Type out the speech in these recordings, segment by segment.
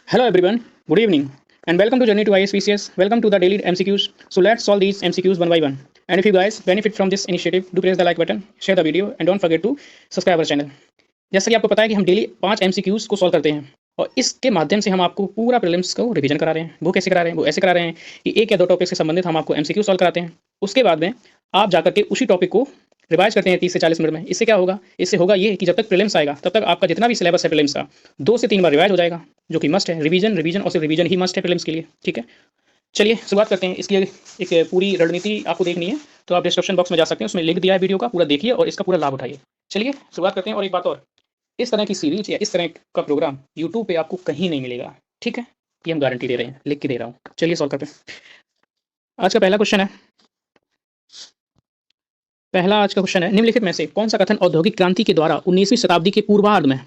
Hello everyone, good evening, and welcome to Journey to ISPCS. Welcome to the daily MCQs. So let's solve these MCQs one by one. And if you guys benefit from this initiative, do press the like button, share the video, and don't forget to subscribe our channel. जैसा कि आपको पता है कि हम daily 5 MCQs को solve करते हैं और इसके माध्यम से हम आपको पूरा प्रीलिम्स को रिवीजन करा रहे हैं। वो कैसे करा रहे हैं? वो ऐसे करा रहे हैं कि एक या दो टॉपिक से संबंधित हम आपको MCQ सॉल्व कराते हैं। उसके बाद में आप जाकर के उसी टॉपिक को रिवाइज करते हैं 30 से 40 मिनट में। इससे क्या होगा? इससे होगा ये कि जब तक प्रीलिम्स आएगा तब तक आपका जितना भी सिलेबस है प्रीलिम्स का 2 से 3 बार रिवाइज हो जाएगा, जो कि मस्ट है। रिवीजन और सिर्फ रिवीजन ही मस्ट है प्रीलिम्स के लिए। ठीक है, चलिए शुरुआत करते हैं। इसकी एक पूरी रणनीति आपको देखनी है तो आप डिस्क्रिप्शन बॉक्स में जा सकते हैं, उसमें लिंक दिया है वीडियो का, पूरा देखिए और इसका पूरा लाभ उठाइए। चलिए शुरुआत करते हैं। और एक बात और, इस तरह की सीरीज या इस तरह का प्रोग्राम यूट्यूब पे आपको कहीं नहीं मिलेगा। ठीक है, ये हम गारंटी दे रहे हैं, लिख के दे रहा हूँ। चलिए सॉल्व करते हैं। आज का पहला क्वेश्चन है, निम्नलिखित में से कौन सा कथन औद्योगिक क्रांति के द्वारा 19वीं शताब्दी के पूर्वार्ध में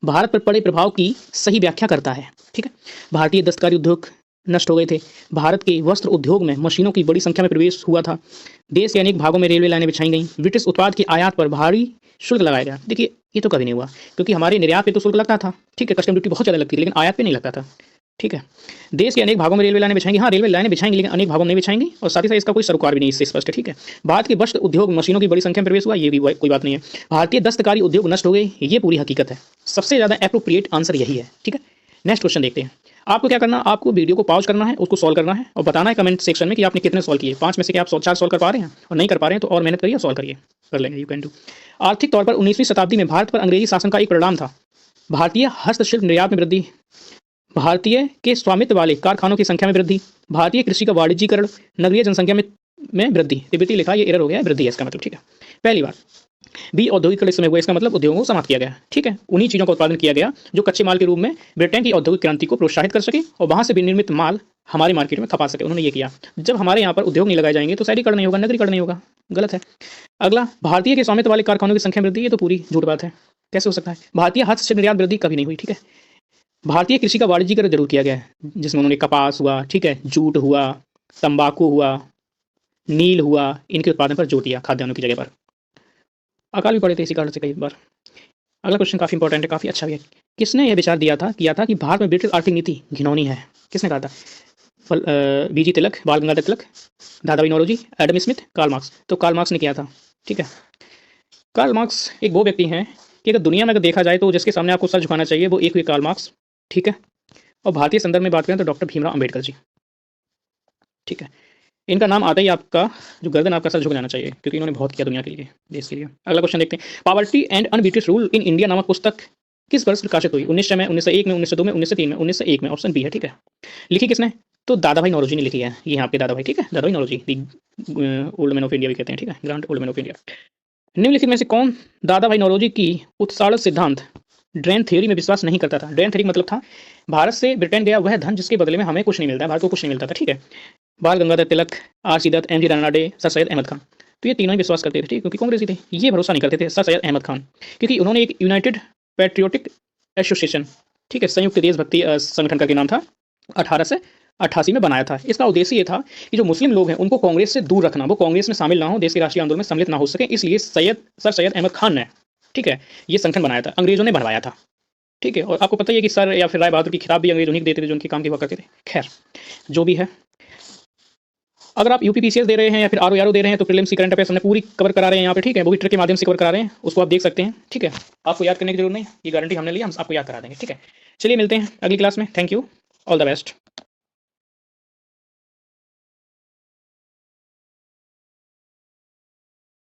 भारत पर पड़े प्रभाव की सही व्याख्या करता है? ठीक है, भारतीय दस्तकारी उद्योग नष्ट हो गए थे, भारत के वस्त्र उद्योग में मशीनों की बड़ी संख्या में प्रवेश हुआ था, देश के अनेक भागों में रेलवे लाइनें बिछाई गई, ब्रिटिश उत्पाद की आयात पर भारी शुल्क लगाया गया। देखिए ये तो कभी नहीं हुआ, क्योंकि हमारे निर्यात पे तो शुल्क लगता था। ठीक है, कस्टम ड्यूटी बहुत ज़्यादा लगती थी, लेकिन आयात पे नहीं लगता था। ठीक है, देश के अनेक भागों में रेलवे लाइनें बिछाएंगी। हाँ, रेलवे लाइनें बिछाएंगी, लेकिन अनेक भागों में नहीं बिछाएंगी, और साथ ही साथ इसका कोई सरोकार भी नहीं इससे स्पष्ट है। ठीक है, भारत के वस्त्र उद्योग मशीनों की बड़ी संख्या में प्रवेश हुआ, ये भी कोई बात नहीं है। भारतीय दस्तकारी उद्योग नष्ट हो गए, ये पूरी हकीकत है। सबसे ज़्यादा एप्रोप्रिएट आंसर यही है। ठीक है, नेक्स्ट क्वेश्चन देखते हैं। आपको क्या करना, आपको वीडियो को पॉज करना है, उसको सॉल्व करना है और बताना है कमेंट सेक्शन में कि आपने कितने सॉल्व किए। 5 में से क्या आप 4 सॉल्व कर पा रहे हैं, और नहीं कर पा रहे हैं तो और मेहनत करिए, सॉल्व करिए, कर लेंगे। You can do. आर्थिक तौर पर 19वीं शताब्दी में भारत पर अंग्रेजी शासन का एक परिणाम था भारतीय हस्तशिल्प निर्यात में वृद्धि, भारतीय के स्वामित्व वाले कारखानों की संख्या में वृद्धि, भारतीय कृषि का वाणिज्यीकरण, नगरीय जनसंख्या में वृद्धि। तिब्बती लिखा, ये एरर हो गया है, वृद्धि है इसका मतलब। ठीक है, पहली बार बी औद्योगिकरण इस समय हुआ, इसका मतलब उद्योगों को समाप्त किया गया। ठीक है, उन्हीं चीज़ों का उत्पादन किया गया जो कच्चे माल के रूप में ब्रिटेन की औद्योगिक क्रांति को प्रोत्साहित कर सके और वहाँ से विनिर्मित माल हमारे मार्केट में खपा सके। उन्होंने ये किया। जब हमारे यहाँ पर उद्योग नहीं लगाए जाएंगे तो शहरीकरण नहीं होगा, नगरीकरण नहीं होगा। गलत है। अगला, भारतीय के स्वामित्व वाले कारखानों की संख्या में वृद्धि, ये तो पूरी झूठ बात है। कैसे हो सकता है? भारतीय हस्तशिल्प निर्यात वृद्धि कभी नहीं हुई। ठीक है, भारतीय कृषि का वाणिज्यीकरण जरूर किया गया है, जिसमें उन्होंने कपास हुआ, ठीक है, जूट हुआ, तंबाकू हुआ, नील हुआ, इनके उत्पादन पर जोर दिया खाद्यान्नों की जगह पर। अकाल भी पड़े थे इसी कारण से कई बार। अगला क्वेश्चन काफ़ी इंपॉर्टेंट है, काफ़ी अच्छा भी है। किसने यह विचार किया था कि भारत में ब्रिटिश आर्थिक नीति घिनौनी है? किसने कहा था? बीजी तिलक, बाल Gangadhar Tilak, Dadabhai Naoroji, Adam Smith, Karl Marx. तो कार्ल मार्क्स ने किया था। ठीक है, कार्ल मार्क्स एक वो व्यक्ति हैं कि अगर दुनिया में अगर देखा जाए तो जिसके सामने आपको सर झुकाना चाहिए वो एक हुए कार्ल मार्क्स। ठीक है, और भारतीय संदर्भ में बात करें तो डॉक्टर भीमराव अंबेडकर जी। ठीक है, इनका नाम आता ही आपका जो गर्दन आपका सर झुक जाना चाहिए, क्योंकि इन्होंने बहुत किया दुनिया के लिए, देश के लिए। अगला क्वेश्चन देखते हैं। Poverty and un-British rule in India नामक पुस्तक किस वर्ष प्रकाशित हुई? 1900 में, 1901 में, 1902 में, 1903 में, 1901 में। ऑप्शन बी है। ठीक है, लिखी किसने? तो दादा भाई नौरोजी ने लिखी है। ये आपके दादा भाई। ठीक है, Dadabhai Naoroji, old man of India भी कहते हैं। ठीक है, grand old man of India. निम्नलिखित में से कौन दादा भाई नौरोजी की उत्साड़ सिद्धांत ड्रेन थ्योरी में विश्वास नहीं करता था? ड्रेन थ्योरी मतलब था भारत से ब्रिटेन गया वह धन जिसके बदले में हमें कुछ नहीं मिलता है, भारत को कुछ नहीं मिलता था। ठीक है, Bal Gangadhar Tilak, R C. Dutt, M G. Ranade, Sir Syed Ahmed Khan. तो ये तीनों ही विश्वास करते थे। ठीक, क्योंकि कांग्रेसी थे। ये भरोसा नहीं करते थे सर सैयद अहमद खान, क्योंकि उन्होंने एक यूनाइटेड पैट्रियोटिक एसोसिएशन, ठीक है, संयुक्त देशभक्ति संगठन का नाम था, 1888 में बनाया था। इसका उद्देश्य ये था कि जो मुस्लिम लोग हैं उनको कांग्रेस से दूर रखना, वो कांग्रेस में शामिल ना हो, देश के राष्ट्रीय आंदोलन में सम्मिलित ना हो सके, इसलिए सर सैयद अहमद खान ने, ठीक है, ये संगठन बनाया था, अंग्रेजों ने बनवाया था। ठीक है, और आपको पता ही है कि सर या फिर राय बहादुर की खिताब भी अंग्रेज उन्हीं को देते थे जो उनके काम की हुआ करते थे। खैर, जो भी है, अगर आप यूपीपीसीएस दे रहे हैं या फिर आरओ दे रहे हैं तो प्रीलिम्स की करंट अफेयर्स हमने पूरी कवर करा रहे हैं यहाँ पे। ठीक है, वो भी ट्रिक के माध्यम से कवर करा रहे हैं, उसको आप देख सकते हैं। ठीक है, आपको याद करने की जरूरत नहीं, ये गारंटी हमने ली, हम आपको याद करा देंगे। ठीक है, चलिए मिलते हैं अगली क्लास में। Thank you, all the best.